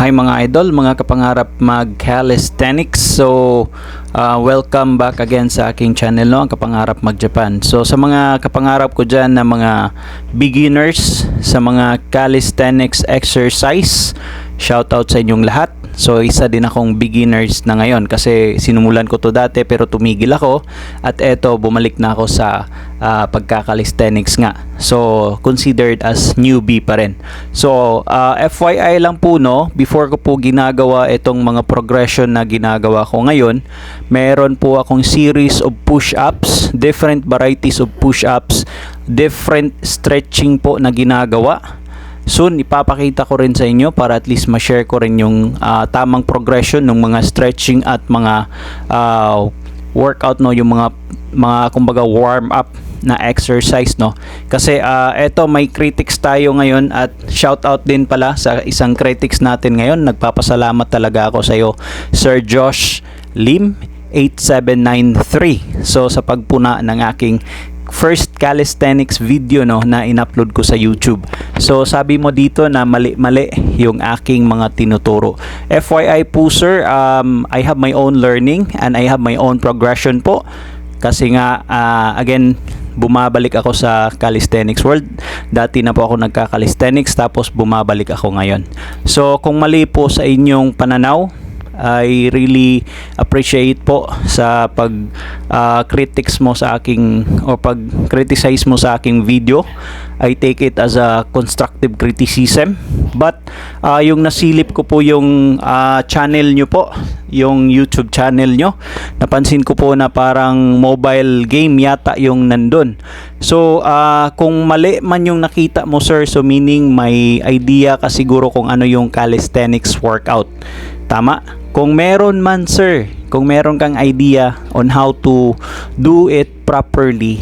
Hi mga idol, mga kapangarap mag-calisthenics. So, welcome back again sa aking channel, no? Ang Kapangarap Mag-Japan. So, sa mga kapangarap ko dyan na mga beginners sa mga calisthenics exercise, shoutout sa inyong lahat. So, isa din akong beginners na ngayon kasi sinumulan ko to dati pero tumigil ako at eto bumalik na ako sa pagka-calisthenics nga. So, considered as newbie pa rin. So, FYI lang po, no, before ko po ginagawa itong mga progression na ginagawa ko ngayon, meron po akong series of push-ups, different varieties of push-ups, different stretching po na ginagawa. Soon ipapakita ko rin sa inyo para at least ma-share ko rin yung tamang progression ng mga stretching at mga workout, no, yung mga kumbaga warm up na exercise, no. Kasi eto may critics tayo ngayon at shout out din pala sa isang critics natin ngayon. Nagpapasalamat talaga ako sa iyo, Sir Josh Lim 8793. So sa pagpuna ng aking first calisthenics video, no, na in-upload ko sa YouTube. So sabi mo dito na mali-mali yung aking mga tinuturo. FYI po sir, I have my own learning and I have my own progression po. Kasi nga again, bumabalik ako sa calisthenics world. Dati na po ako nagka-calisthenics tapos bumabalik ako ngayon. So kung mali po sa inyong pananaw, I really appreciate po sa pag critics mo sa aking o pag criticize mo sa aking video. I take it as a constructive criticism. But yung nasilip ko po yung channel nyo po, yung YouTube channel nyo, napansin ko po na parang mobile game yata yung nandun. So kung mali man yung nakita mo sir, so meaning may idea ka siguro kung ano yung calisthenics workout. Tama? Kung meron man sir, kung meron kang idea on how to do it properly,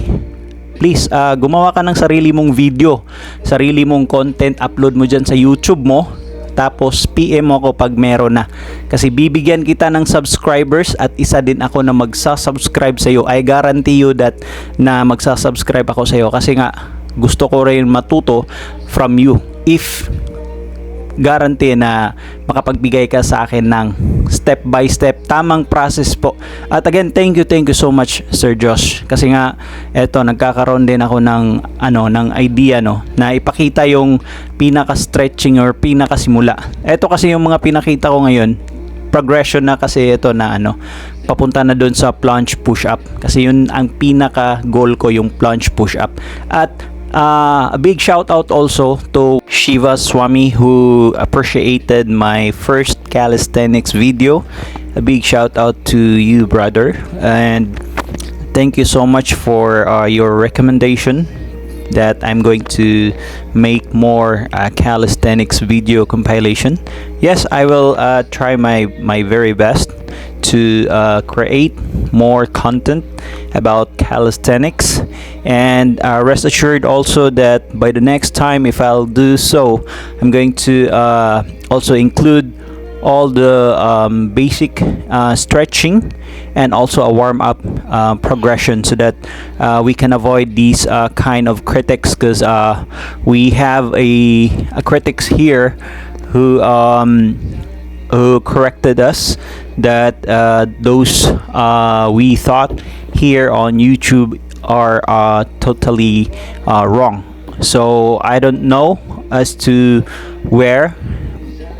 please gumawa ka ng sarili mong video, sarili mong content, upload mo dyan sa YouTube mo, tapos PM mo ako pag meron na. Kasi bibigyan kita ng subscribers at isa din ako na magsasubscribe sa iyo. I guarantee you that na magsasubscribe ako sa iyo kasi nga gusto ko rin matuto from you. If guarantee na makapagbigay ka sa akin ng step by step tamang process po. At again, thank you so much Sir Josh, kasi nga eto nagkakaroon din ako ng ng idea, no, na ipakita yung pinaka stretching or pinaka simula. Eto kasi yung mga pinakita ko ngayon, progression na kasi ito na papunta na doon sa plunge push up kasi yun ang pinaka goal ko, yung plunge push up. At a big shout out also to Shiva Swami who appreciated my first calisthenics video. A big shout out to you brother, and thank you so much for your recommendation that I'm going to make more calisthenics video compilation. Yes, I will try my very best to create more content about calisthenics, and rest assured also that by the next time if I'll do so, I'm going to also include all the basic stretching and also a warm-up progression so that we can avoid these kind of critics, because we have a critics here who corrected us that those we thought here on YouTube are totally wrong. So I don't know as to where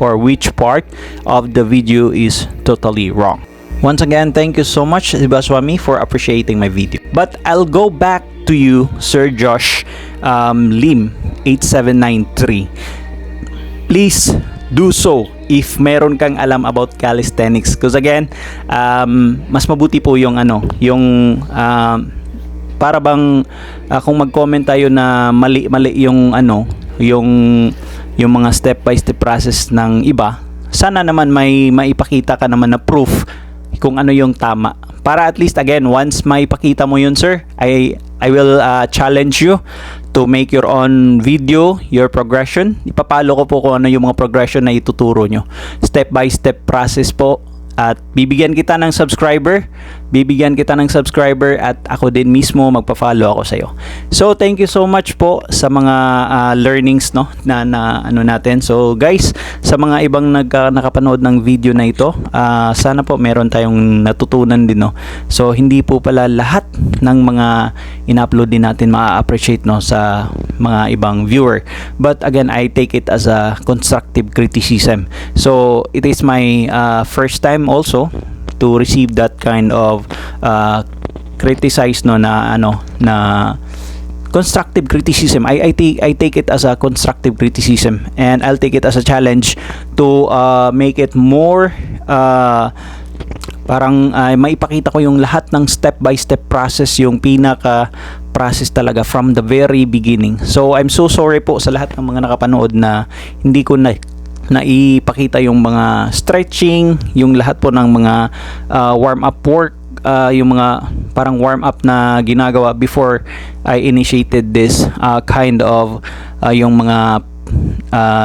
or which part of the video is totally wrong. Once again, thank you so much Shiva Swami for appreciating my video. But I'll go back to you Sir Josh Lim 8793. Please do so if meron kang alam about calisthenics, because again mas mabuti po yung para bang kung mag-comment tayo na mali yung yung mga step by step process ng iba, sana naman may maipakita ka naman na proof kung ano yung tama, para at least again once maipakita mo yun sir, I will challenge you to make your own video, your progression. Ipapalo ko po kung ano yung mga progression na ituturo nyo, step by step process po, at bibigyan kita ng subscriber bibigyan kita ng subscriber at ako din mismo magpa-follow ako sa'yo. So thank you so much po sa mga learnings no na ano natin. So guys, sa mga ibang nakapanood ng video na ito, sana po meron tayong natutunan din no. So hindi po pala lahat ng mga in-upload din natin ma-appreciate no sa mga ibang viewer. But again, I take it as a constructive criticism. So it is my first time also to receive that kind of criticize no na ano na constructive criticism. I take it as a constructive criticism, and I'll take it as a challenge to make it more parang maipakita ko yung lahat ng step by step process, yung pinaka process talaga from the very beginning. So I'm so sorry po sa lahat ng mga nakapanood na hindi ko naipakita yung mga stretching, yung lahat po ng mga warm up work, yung mga parang warm up na ginagawa before I initiated this kind of yung mga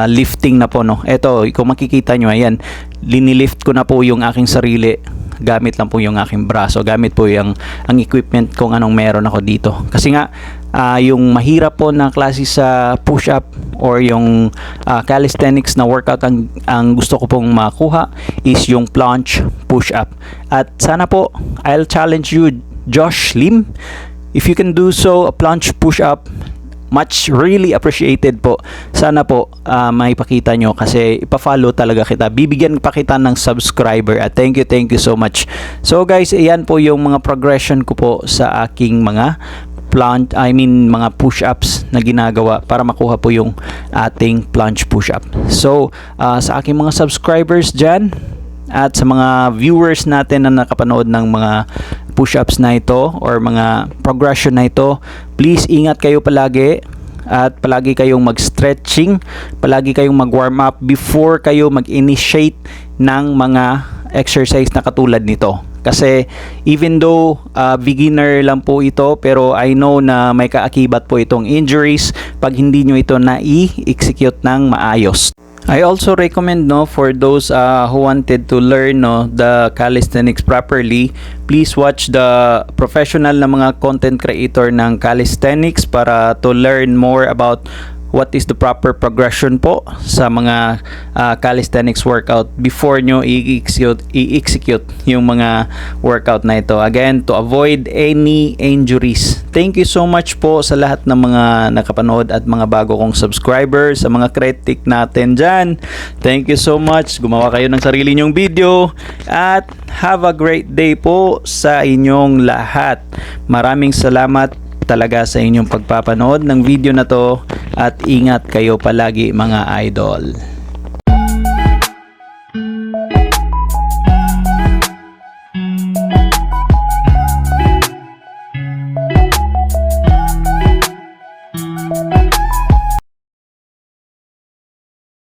lifting na po no. Ito, kung makikita nyo, ayan, linilift ko na po yung aking sarili gamit lang po yung aking braso, gamit po ang equipment kung anong meron ako dito. Kasi nga yung mahirap po na klase sa push up or yung calisthenics na workout, ang gusto ko pong makuha is yung plunge push up. At sana po I'll challenge you, Josh Lim, if you can do so, a plunge push up, much really appreciated po. Sana po maipakita nyo kasi ipa-follow talaga kita. Bibigyan pa kita ng subscriber at thank you so much. So guys, ayan po yung mga progression ko po sa aking mga mga push-ups na ginagawa para makuha po yung ating plunge push-up. So sa aking mga subscribers dyan at sa mga viewers natin na nakapanood ng mga push-ups na ito or mga progression na ito, please ingat kayo palagi at palagi kayong mag-stretching, palagi kayong mag-warm up before kayo mag-initiate ng mga exercise na katulad nito. Kasi even though beginner lang po ito, pero I know na may kaakibat po itong injuries pag hindi nyo ito na-i-execute ng maayos. I also recommend no for those who wanted to learn no the calisthenics properly, please watch the professional na mga content creator ng calisthenics para to learn more about what is the proper progression po sa mga calisthenics workout before nyo i-execute yung mga workout na ito. Again, to avoid any injuries. Thank you so much po sa lahat ng mga nakapanood at mga bago kong subscribers, sa mga critic natin dyan. Thank you so much. Gumawa kayo ng sarili nyong video at have a great day po sa inyong lahat. Maraming salamat talaga sa inyong pagpapanood ng video na to at ingat kayo palagi mga idol.